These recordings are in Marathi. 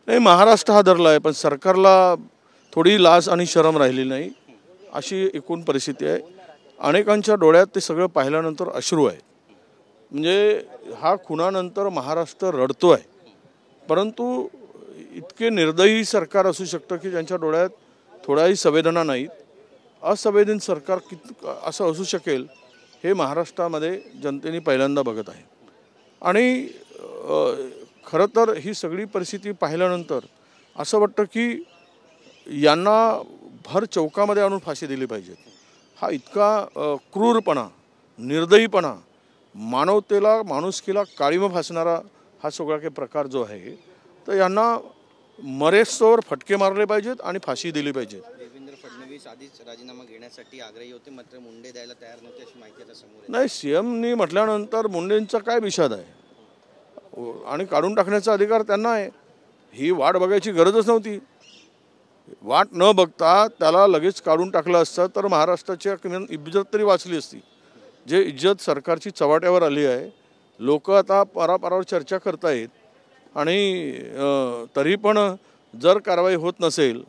नाही, महाराष्ट्र हादरला आहे, पण सरकारला थोडी लाज आणि शरम राहिली नाही अशी एकूण परिस्थिती आहे। अनेकांच्या डोळ्यात ते सगळं पाहिल्यानंतर अश्रू आहे। म्हणजे हा खुनानंतर महाराष्ट्र रडतो आहे, परंतु इतके निर्दयी सरकार असू शकतं की ज्यांच्या डोळ्यात थोडाही संवेदना नाहीत। असंवेदन सरकार असं असू शकेल हे महाराष्ट्रामध्ये जनतेने पहिल्यांदा बघत आहे। आणि खरं तर ही सगळी परिस्थिती पाहिल्यानंतर असं वाटतं की यांना भर चौकामध्ये आणून फाशी दिली पाहिजे। हा इतका क्रूरपणा, निर्दयीपणा, मानवतेला माणुसकीला काळीमा फासणारा हा सगळा काही प्रकार जो आहे, तर यांना मरेस्तोवर फटके मारले पाहिजेत आणि फाशी दिली पाहिजे। देवेंद्र फडणवीस आधीच राजीनामा घेण्यासाठी आग्रही होते, मात्र मुंडे द्यायला तयार नव्हते अशी माहिती आता समोर येते। नाही, सीएमनी म्हटल्यानंतर मुंडेंचा काय विषाद आहे आणि काढून टाकण्याचा अधिकार त्यांना आहे। ही वाट बघायची गरजच नव्हती। वाट न बघता त्याला लगेच काढून टाकलं असतं तर महाराष्ट्राची इज्जत तरी वाचली असती। जे इज्जत सरकारची चव्हाट्यावर आली आहे, लोक आता पारापारावर चर्चा करतायत आणि तरी पण जर कारवाई होत नसेल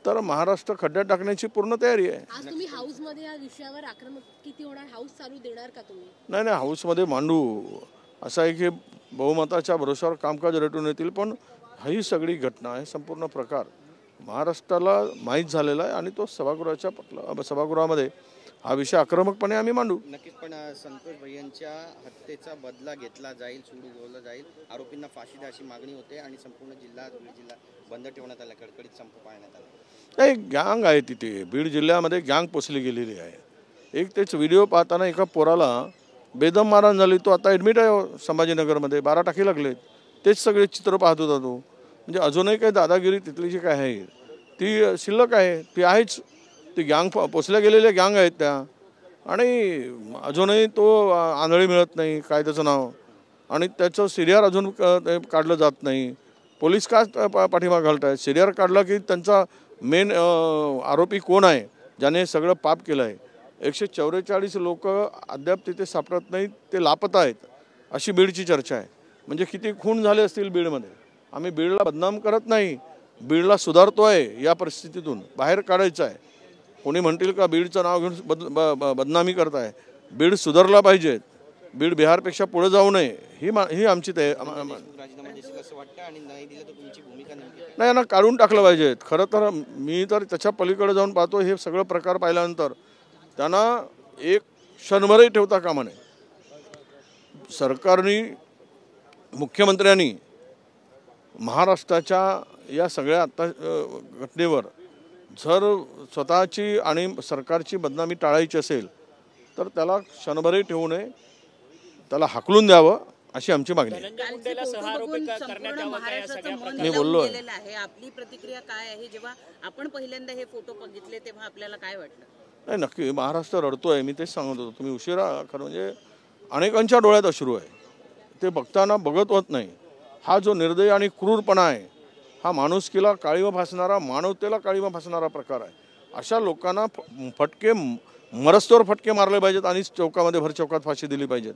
तर महाराष्ट्र खड्ड्यात टाकण्याची पूर्ण तयारी आहे। आज तुम्ही हाऊस मध्ये या विषयावर आक्रमक किती होणार, हाऊस चालू देणार का तुम्ही? नाही, हाऊस मध्ये मांडू असं आहे की बहुमताच्या भरोशावर कामकाज रेटून येतील, पण ही सगळी घटना आहे, संपूर्ण प्रकार महाराष्ट्राला माहीत झालेला आहे आणि तो सभागृहामध्ये हा विषय आक्रमकपणे आम्ही मांडू। नक्कीच, पण संतोष भैयांच्या हत्येचा बदला घेतला जाईल, सूड उगवला जाईल, आरोपींना फाशी द्या अशी मागणी होते आणि संपूर्ण जिल्हा बंद ठेवण्यात आला, कडकडीत संप पाळण्यात आला। नाही, गँग आहे तिथे, बीड जिल्ह्यामध्ये गँग पोचली गेलेली आहे। एक तेच व्हिडिओ पाहताना एका पोराला बेदम मारहाण झाली, तो आता ॲडमिट आहे संभाजीनगरमध्ये, 12 टाके लागले। तेच सगळे चित्र पाहत होता तो। म्हणजे अजूनही काही दादागिरी तिथली जी काय आहे ती शिल्लक आहे, ती आहेच। ती गँग पोचल्या गेलेल्या गँग आहेत त्या, आणि अजूनही तो आंधळी मिळत नाही, काय त्याचं नाव, आणि त्याचं सीडीआर अजून काढलं जात नाही। पोलीस का पाठीमागे घालत आहेत? सीडीआर काढला की त्यांचा मेन आरोपी कोण आहे ज्याने सगळं पाप केलं आहे। 144 लोक अद्याप तिथे सापडत नाहीत, ते लापता आहेत अशी बीडची चर्चा आहे। म्हणजे किती खून झाले असतील बीडमध्ये। आम्ही बीडला बदनाम करत नाही, बीडला सुधारतो आहे, या परिस्थितीतून बाहेर काढायचं आहे। कोणी म्हणतील का बीडचं नाव घेऊन बदनामी करताय? बीड सुधारला पाहिजे, बीड बिहारपेक्षा पुढे जाऊ नये, ही आमची नाही, यांना काढून टाकलं पाहिजे। खरं तर मी तर त्याच्या पलीकडे जाऊन पाहतो, हे सगळं प्रकार पाहिल्यानंतर त्यांना एक क्षणभरही ठेवता कामा नये। सरकारने, मुख्यमंत्र्यांनी महाराष्ट्राच्या या सगळ्या आता घटनेवर जर स्वतःची आणि सरकारची बदनामी टाळायची असेल तर त्याला क्षणभरही ठेवू नये, त्याला हाकलून द्यावं अशी आमची मागणी आहे। मी बोललो आहे। आपली प्रतिक्रिया काय आहे जेव्हा आपण पहिल्यांदा हे फोटो बघितले तेव्हा आपल्याला काय वाटलं? नाही, नक्की महाराष्ट्र रडतोय, मी तेच सांगत होतो। तुम्ही उशिरा, खरं म्हणजे अनेकांच्या डोळ्यात अश्रू आहे, ते बघताना बघत होत नाही। हा जो निर्दयी आणि क्रूरपणा आहे, हा माणुसकीला काळीमा फासणारा, मानवतेला काळीमा फासणारा प्रकार आहे। अशा लोकांना फटके, मरस्तोवर फटके मारले पाहिजेत आणि चौकामध्ये भर चौकात फाशी दिली पाहिजेत,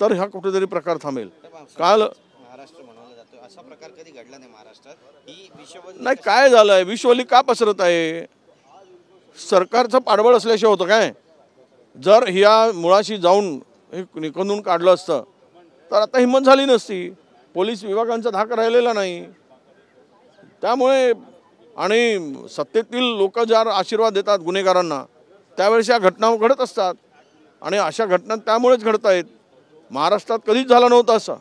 तर हा कुठेतरी प्रकार थांबेल। काल महाराष्ट्र म्हणवला जातो, असा प्रकार कधी घडला नाही महाराष्ट्रात। ही विश्ववली नाही, काय झालंय, विश्ववली का पसरत आहे? सरकारचं पाठबळ असल्याशिवाय होतं काय? जर ह्या मुळाशी जाऊन हे निखंदून काढलं असतं तर आता हिंमत झाली नसती। पोलीस विभागांचा धाक राहिलेला नाही, त्यामुळे आणि सत्तेतील लोक ज्या आशीर्वाद देतात गुन्हेगारांना, त्यावेळेस या घटना घडत असतात आणि अशा घटना त्यामुळेच घडत आहेत। महाराष्ट्रात कधीच झालं नव्हतं असं।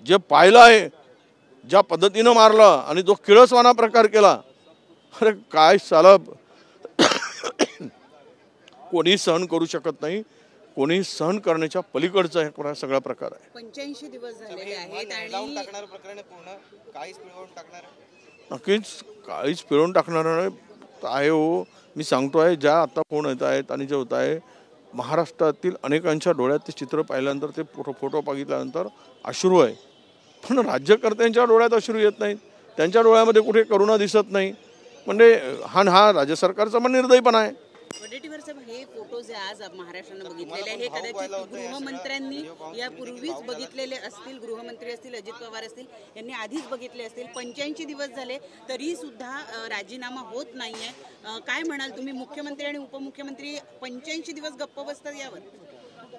जे पाहिलं आहे, ज्या पद्धतीनं मारलं आणि जो किळसवाना प्रकार केला, अरे काय साला कोणी सहन करू शकत नाही, कोणी सहन करण्याच्या पलीकडचा हा सगळा प्रकार आहे। 85 दिवस झालेले आहेत आणि टाकणार प्रकरण पूर्ण काहीच पिळवून टाकणार, नक्कीच काहीच पिळवून टाकणार आहे हो। मी सांगतोय, ज्या आता फोन येत आहेत आणि जे होत आहे, महाराष्ट्रातील अनेकांच्या डोळ्यात ते चित्र पाहिल्यानंतर, ते फोटो बघितल्यानंतर अश्रू आहे, पण राज्यकर्त्यांच्या डोळ्यात अश्रू येत नाहीत, त्यांच्या डोळ्यामध्ये कुठे करुणा दिसत नाही। म्हणजे हा राज्य सरकारचा पण निर्दयीपणा आहे। वडेट्टीवार साहेब, हे फोटो जे आज महाराष्ट्रानं बघितलेले आहे हे कदाचित गृहमंत्र्यांनी यापूर्वीच बघितलेले असतील. गृहमंत्री असतील, अजित पवार असतील, यांनी आधीच बघितले असतील. 85 दिवस झाले तरी सुद्धा राजीनामा होत नाहीये. काय म्हणाल तुम्ही? मुख्यमंत्री आणि उपमुख्यमंत्री 85 दिवस गप्प बसतात यावर.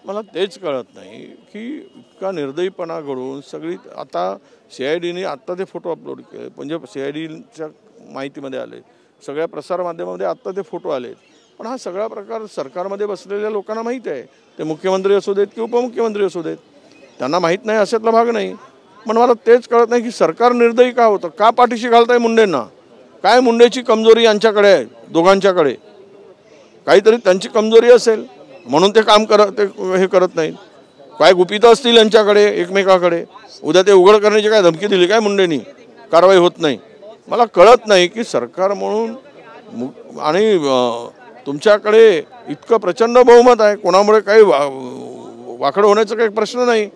मला तेच कळत नाही की इतका निर्दयीपणा घडून सगळी आता CIDने आत्ता ते फोटो अपलोड केले, म्हणजे CIDच्या माहितीमध्ये आले, सगळ्या प्रसारमाध्यमामध्ये आत्ता ते फोटो आले. पण हा सगळा प्रकार सरकारमध्ये बसलेल्या लोकांना माहीत आहे. ते मुख्यमंत्री असू देत की उपमुख्यमंत्री असू देत, त्यांना माहीत नाही अशातला भाग नाही. पण मला तेच कळत नाही की सरकार निर्दयी का होतं, का पाठीशी घालताय मुंडेंना? काय मुंडेची कमजोरी यांच्याकडे आहे? दोघांच्याकडे काहीतरी त्यांची कमजोरी असेल म्हणून ते काम हे करत नाहीत. काय गुपितं असतील यांच्याकडे एकमेकाकडे. उद्या ते उघड करण्याची काय धमकी दिली काय मुंडेंनी? कारवाई होत नाही. मला कळत नाही की सरकार म्हणून आणि तुमच्याकडे इतकं प्रचंड बहुमत आहे, कोणामुळे काही वाकड होण्याचा काही प्रश्न नाही.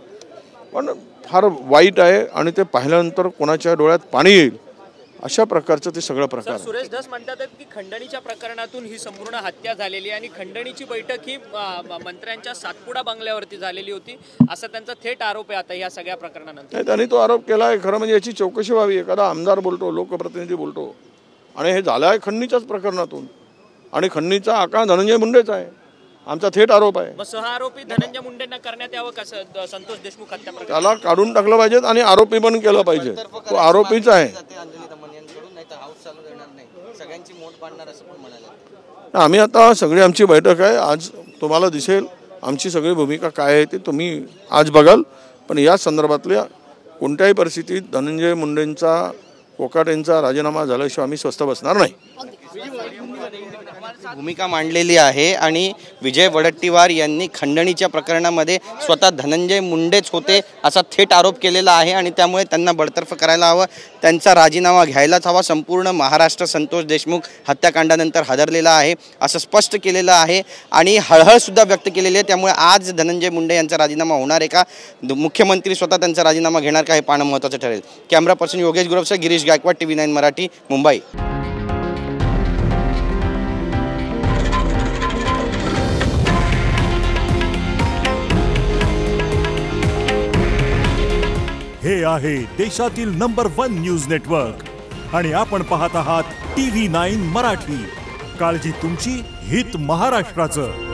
पण फार वाईट आहे आणि ते पाहिल्यानंतर कोणाच्या डोळ्यात पाणी येईल अशा प्रकारचं ते सगळं प्रकार. सुरेश धस म्हणतात की खंडणीच्या प्रकरणातून ही संपूर्ण हत्या झालेली आणि खंडणीची बैठक ही मंत्र्यांच्या सातपुडा बंगल्यावरती झालेली होती, असा त्यांचा थेट आरोप आहे आता या सगळ्या प्रकरणानंतर. त्यांनी तो आरोप केला आहे. खरं म्हणजे याची चौकशी व्हावी. एखादा आमदार बोलतो, लोकप्रतिनिधी बोलतो आणि हे झालं आहे खंडणीच्याच प्रकरणातून, आणि खंडणीचा आका धनंजय मुंडेचा आहे, आमचा थेट आरोप आहे. मग सहआरोपी धनंजय मुंडेंना करण्यात यावं कसं? संतोष देशमुख हत्या प्रकरण त्याला काढून टाकलं पाहिजेत आणि आरोपी पण केलं पाहिजे. तो आरोपीच आहे. आम्ही आता सगळी आमची बैठक आहे आज, तुम्हाला दिसेल आमची सगळी भूमिका काय आहे ते तुम्ही आज बघाल. पण या संदर्भातल्या कोणत्याही परिस्थितीत धनंजय मुंडेंचा, कोकाटेंचा राजीनामा झाल्याशिवाय आम्ही स्वस्थ बसणार नाही. भूमिका मांडलेली आहे आणि विजय वडेट्टीवार यांनी खंडणीच्या प्रकरणामध्ये स्वतः धनंजय मुंडेच होते असा थेट आरोप केलेला आहे आणि त्यामुळे त्यांना बडतर्फ करायला हवं, त्यांचा राजीनामा घ्यायलाच हवा. संपूर्ण महाराष्ट्र संतोष देशमुख हत्याकांडानंतर हादरलेला आहे असं स्पष्ट केलेलं आहे आणि हळहळसुद्धा व्यक्त केलेली आहे. त्यामुळे आज धनंजय मुंडे यांचा राजीनामा होणार आहे का, मुख्यमंत्री स्वतः त्यांचा राजीनामा घेणार का, हे पाहणं महत्त्वाचं ठरेल. कॅमेरा पर्सन योगेश गुरवसह गिरीश गायकवाड, TV9 मराठी, मुंबई. हे आहे देशातील नंबर 1 न्यूज नेटवर्क आणि आपण पाहत आहात TV9 मराठी. काळजी तुमची, हित महाराष्ट्राचं.